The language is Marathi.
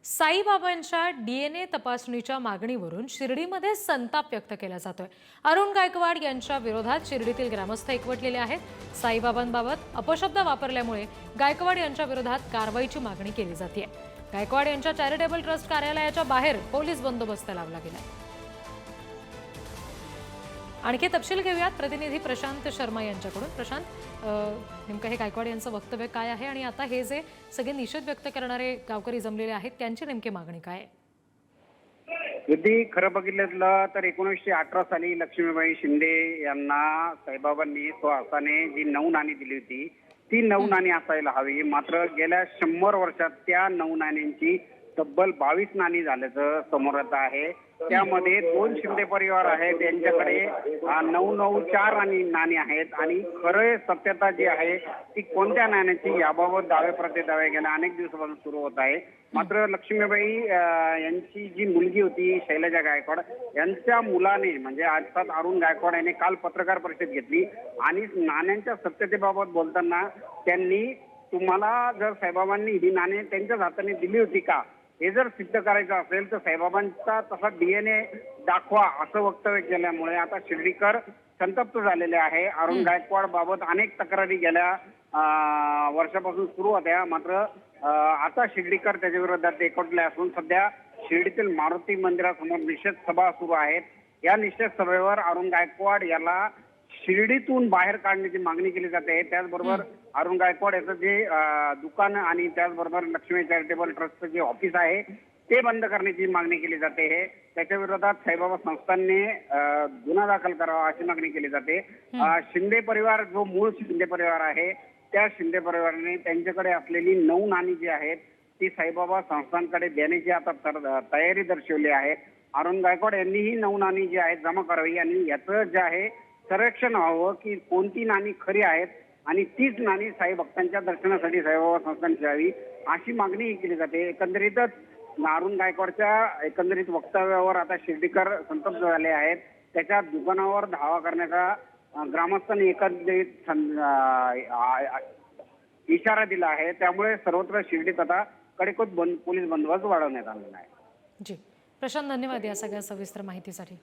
साईबाबांच्या डीएनए तपासणीच्या मागणीवरून शिर्डीमध्ये संताप व्यक्त केला जातोय। अरुण गायकवाड यांच्या विरोधात शिर्डीतील ग्रामस्थ एकवटलेले आहेत। साईबाबांबाबत अपशब्द वापरल्यामुळे गायकवाड यांच्या विरोधात कारवाईची मागणी केली जाते। गायकवाड यांच्या चॅरिटेबल ट्रस्ट कार्यालयाच्या बाहेर पोलीस बंदोबस्त लावला गेला। आणखी तपशील घेऊयात प्रतिनिधी प्रशांत शर्मा यांच्याकडून। प्रशांत, नेमकं हे गायकवाड यांचं वक्तव्य काय आहे आणि आता हे जे सगळे निषेध व्यक्त करणारे गावकरी जमलेले आहेत त्यांची नेमकी मागणी काय आहे? यदि खरं बघितलं तर 1918 साली लक्ष्मीबाई शिंदे यांना साईबाबांनी स्वहस्ताने जी 9 नाणी दिली होती ती 9 नाणी असायला हवी। मात्र गेल्या 100 वर्षात त्या 9 नाण्यांची तब्बल 22 नाणी झाल्याचं समोर येत आहे। त्यामध्ये 2 शिंदे परिवार आहेत, त्यांच्याकडे 994 नाणी आहेत आणि खरं सत्यता जी आहे ती कोणत्या नाण्याची याबाबत दावे प्रतिदावे गेल्या अनेक दिवसापासून सुरू होत आहे। मात्र लक्ष्मीबाई यांची जी मुलगी होती शैलजा गायकवाड यांच्या मुलाने म्हणजे अर्थात अरुण गायकवाड यांनी काल पत्रकार परिषद घेतली आणि नाण्यांच्या सत्यतेबाबत बोलताना त्यांनी तुम्हाला जर साईबाबांनी ही नाणी त्यांच्याच हाताने दिली होती का हे जर सिद्ध करायचं असेल तर साईबाबांचा तसा डीएनए दाखवा असं वक्तव्य केल्यामुळे आता शिर्डीकर संतप्त झालेले आहे। अरुण गायकवाड बाबत अनेक तक्रारी गेल्या वर्षापासून सुरू होत्या, मात्र आता शिर्डीकर त्याच्या विरोधात एकवटले असून सध्या शिर्डीतील मारुती मंदिरासमोर निषेध सभा सुरू आहेत। या निषेध सभेवर अरुण गायकवाड याला शिर्डीतून बाहेर काढण्याची मागणी केली जाते। त्याचबरोबर अरुण गायकवाड याचं जे दुकान आणि त्याचबरोबर लक्ष्मी चॅरिटेबल ट्रस्टचं जे ऑफिस आहे ते बंद करण्याची मागणी केली जाते। हे त्याच्या विरोधात साईबाबा संस्थांनी गुन्हा दाखल करावा अशी मागणी केली जाते। शिंदे परिवार जो मूळ शिंदे परिवार आहे त्या शिंदे परिवाराने त्यांच्याकडे असलेली 9 नाणी जी आहेत ती साईबाबा संस्थांकडे देण्याची आता तयारी दर्शवली आहे। अरुण गायकवाड यांनी ही 9 नाणी जी आहेत जमा करावी आणि याचं जे आहे सर्वेक्षण व्हावं की कोणती नाणी खरी आहेत आणि तीच नाणी साई भक्तांच्या दर्शनासाठी साईबाबा संस्थांची द्यावी अशी मागणी केली जाते। एकंदरीतच अरुण गायकवाडच्या एकंदरीत वक्तव्यावर आता शिर्डीकर संतप्त झाले आहेत। त्याच्या दुकानावर धावा करण्याचा ग्रामस्थांनी एकंदरीत इशारा दिला आहे। त्यामुळे सर्वत्र शिर्डीत आता कडेकोट पोलीस बंदोबस्त वाढवण्यात आलेला आहे। जी प्रशांत, धन्यवाद या सगळ्या सविस्तर माहितीसाठी।